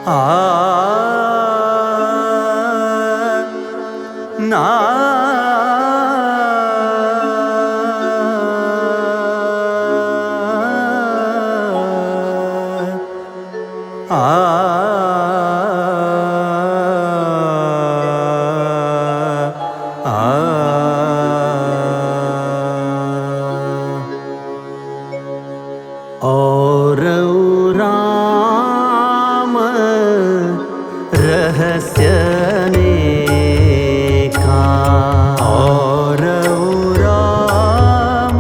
आ ना और राम रहस्य अनेका, और राम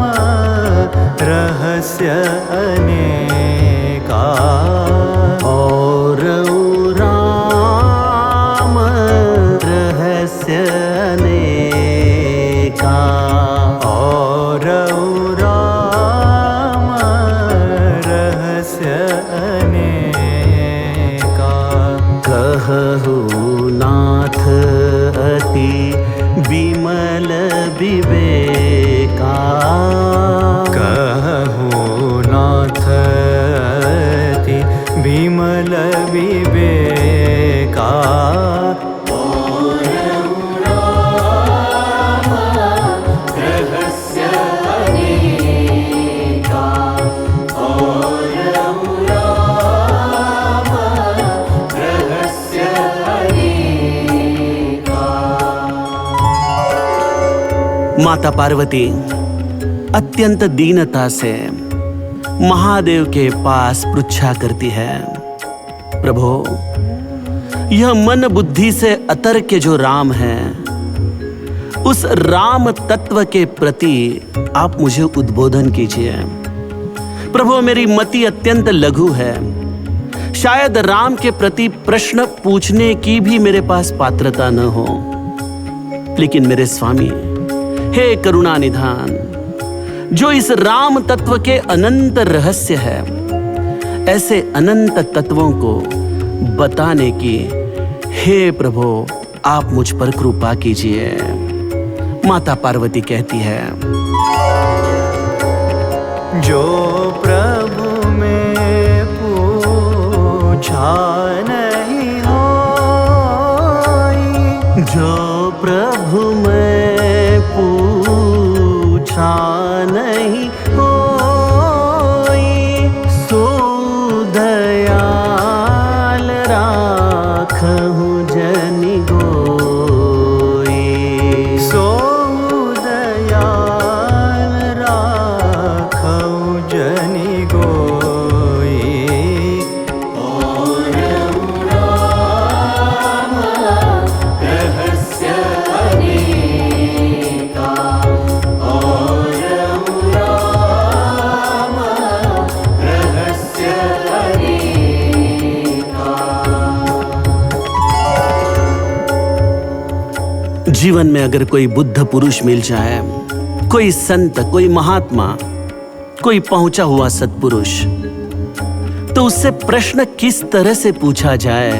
रहस्य अनेका, और राम रहस्य अनेका, और राम रहस्य अनेका। कहु नाथ अति विमल विवेका, कहु नाथ अति विमल विवेका। माता पार्वती अत्यंत दीनता से महादेव के पास पृच्छा करती है, प्रभु यह मन बुद्धि से अतर के जो राम है, उस राम तत्व के प्रति आप मुझे उद्बोधन कीजिए। प्रभु मेरी मति अत्यंत लघु है, शायद राम के प्रति प्रश्न पूछने की भी मेरे पास पात्रता न हो, लेकिन मेरे स्वामी हे करुणा निधान, जो इस राम तत्व के अनंत रहस्य है, ऐसे अनंत तत्वों को बताने की हे प्रभु आप मुझ पर कृपा कीजिए। माता पार्वती कहती है, जो प्रभु में पूछा नहीं होई, जो प्रभु में पूछा नहीं होई, सो दयाल राखहु जनि गोई, सो दयाल राखहु जनि गोई। और राम रहस्य अनेका, और राम रहस्य अनेका। जीवन में अगर कोई बुद्ध पुरुष मिल जाए, कोई संत, कोई महात्मा, कोई पहुंचा हुआ सत्पुरुष, तो उससे प्रश्न किस तरह से पूछा जाए,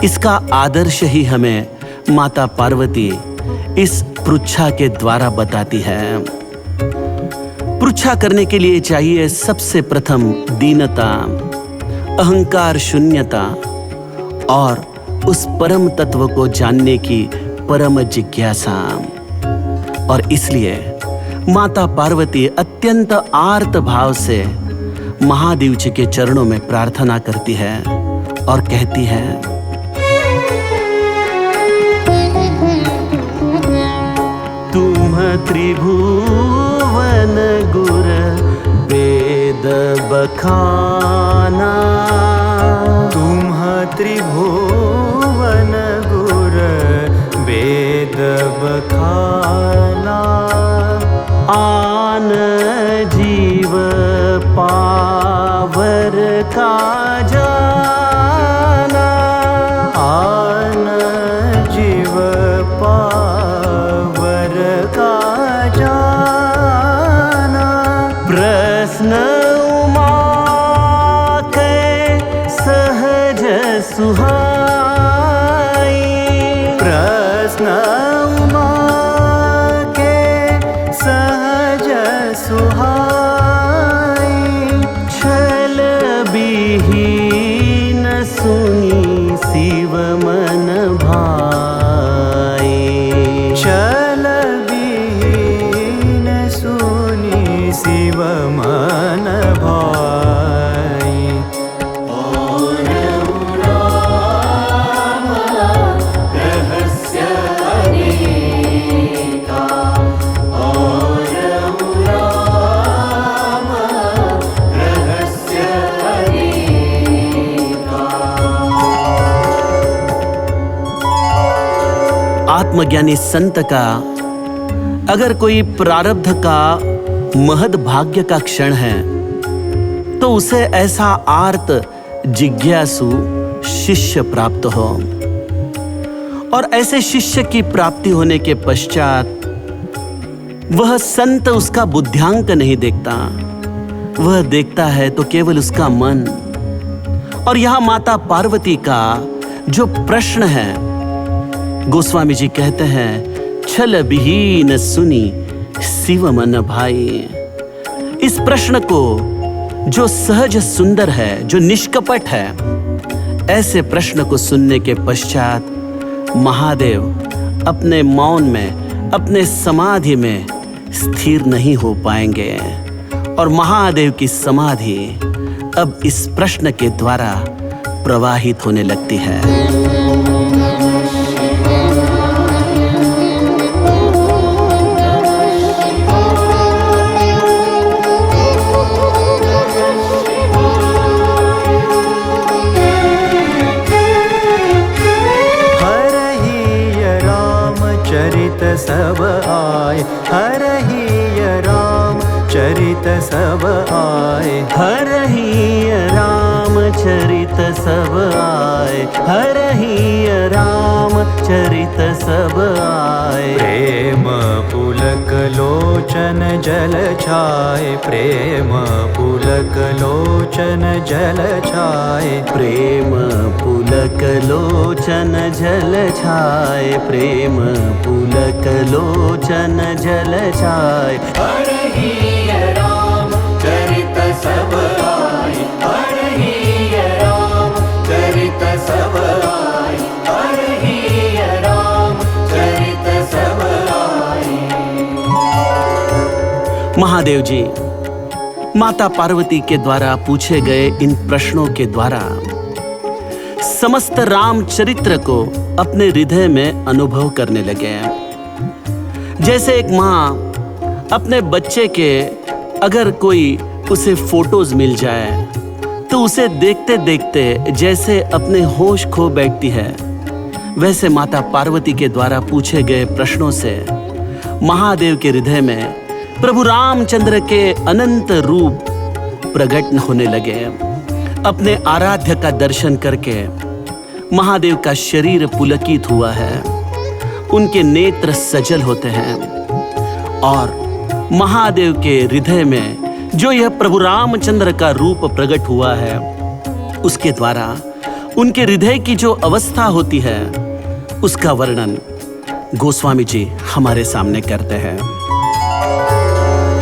इसका आदर्श ही हमें माता पार्वती इस पृच्छा के द्वारा बताती है। पृच्छा करने के लिए चाहिए सबसे प्रथम दीनता, अहंकार शून्यता और उस परम तत्व को जानने की परम जिज्ञासा। और इसलिए माता पार्वती अत्यंत आर्त भाव से महादेव जी के चरणों में प्रार्थना करती है और कहती है, तुम त्रिभुवन गुर वेद बखाना, तुम त्रिभुवन गुर वेद बखाना, आन जीव पावर का जाना, आन जीव पावर का जाना। प्रश्न उमा के सहज सुहाई, प्रश्न उमा के सहज सुहाई, छल विहीन सुन आत्मज्ञानी संत का अगर कोई प्रारब्ध का महद भाग्य का क्षण है तो उसे ऐसा आर्त जिज्ञासु शिष्य प्राप्त हो, और ऐसे शिष्य की प्राप्ति होने के पश्चात वह संत उसका बुद्ध्यांक नहीं देखता, वह देखता है तो केवल उसका मन। और यहां माता पार्वती का जो प्रश्न है, गोस्वामी जी कहते हैं, छल विहीन सुनी शिव मन भाई। इस प्रश्न को जो सहज सुंदर है, जो निष्कपट है, ऐसे प्रश्न को सुनने के पश्चात महादेव अपने मौन में, अपने समाधि में स्थिर नहीं हो पाएंगे, और महादेव की समाधि अब इस प्रश्न के द्वारा प्रवाहित होने लगती है। सब आए, हरहि राम चरित सब आए, हरहि राम चरित सब आए, हरहि राम चरित सब आए। प्रेम पुलक लोचन जल छाए, प्रेम पुलक लोचन जल छाए, प्रेम पुलक लोचन जल छाए, प्रेम पुलक लोचन जल छाए। हरहि राम चरित सब आए, हरहि राम चरित सब आए, हरहि राम चरित सब आए। महादेव जी माता पार्वती के द्वारा पूछे गए इन प्रश्नों के द्वारा समस्त रामचरित्र को अपने हृदय में अनुभव करने लगे। जैसे एक माँ अपने बच्चे के अगर कोई उसे फोटोज मिल जाए तो उसे देखते देखते जैसे अपने होश खो बैठती है, वैसे माता पार्वती के द्वारा पूछे गए प्रश्नों से महादेव के हृदय में प्रभु रामचंद्र के अनंत रूप प्रकट होने लगे। अपने आराध्य का दर्शन करके महादेव का शरीर पुलकित हुआ है, उनके नेत्र सजल होते हैं, और महादेव के हृदय में जो यह प्रभु रामचंद्र का रूप प्रकट हुआ है, उसके द्वारा उनके हृदय की जो अवस्था होती है उसका वर्णन गोस्वामी जी हमारे सामने करते हैं।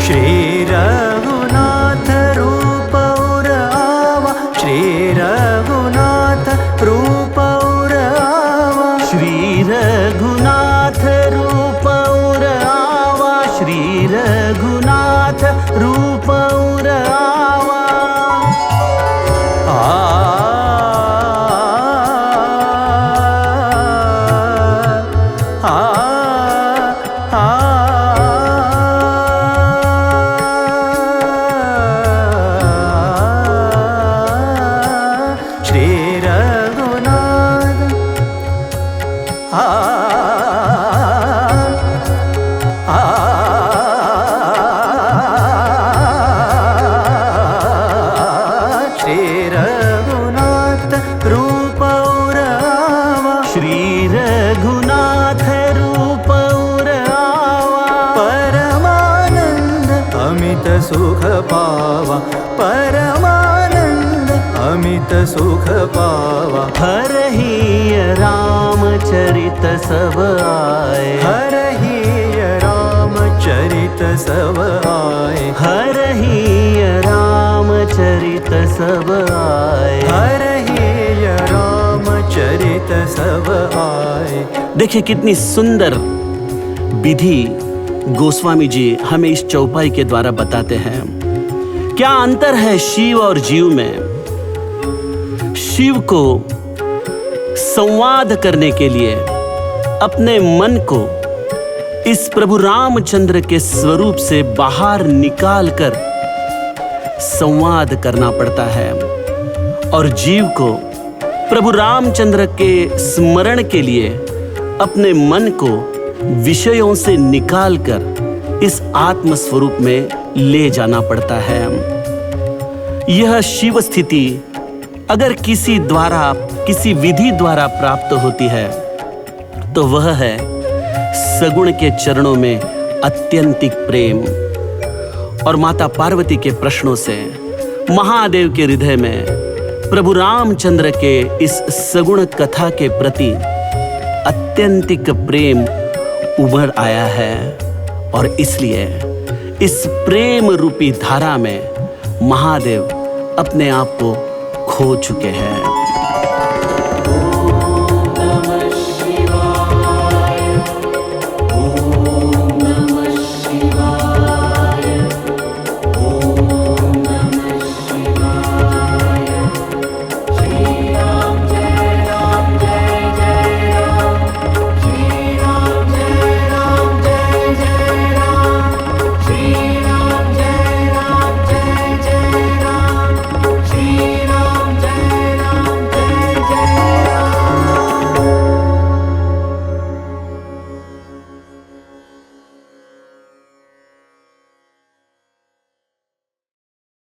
श्री रघुनाथ रूप और आवा, श्री रघुनाथ रूप और आवा, श्री रघुनाथ रूप और आवा, श्री रघुनाथ रूप और आवा। श्री रघुनाथ रूप और आवा, परमानंद अमित सुख पावा, परमानंद अमित सुख पावा। हरहि राम चरित सब आए, हरहि राम चरित सब आए, हरहि राम चरित सब आए, हरहि राम चरित सब आए। देखिए कितनी सुंदर विधि गोस्वामी जी हमें इस चौपाई के द्वारा बताते हैं। क्या अंतर है शिव और जीव में। शिव को संवाद करने के लिए अपने मन को इस प्रभु रामचंद्र के स्वरूप से बाहर निकालकर संवाद करना पड़ता है, और जीव को प्रभु रामचंद्र के स्मरण के लिए अपने मन को विषयों से निकालकर इस आत्म स्वरूप में ले जाना पड़ता है। यह शिव स्थिति अगर किसी विधि द्वारा प्राप्त होती है तो वह है सगुण के चरणों में अत्यंतिक प्रेम। और माता पार्वती के प्रश्नों से महादेव के हृदय में प्रभु रामचंद्र के इस सगुण कथा के प्रति अत्यंतिक प्रेम उभर आया है और इसलिए इस प्रेम रूपी धारा में महादेव अपने आप को खो चुके हैं।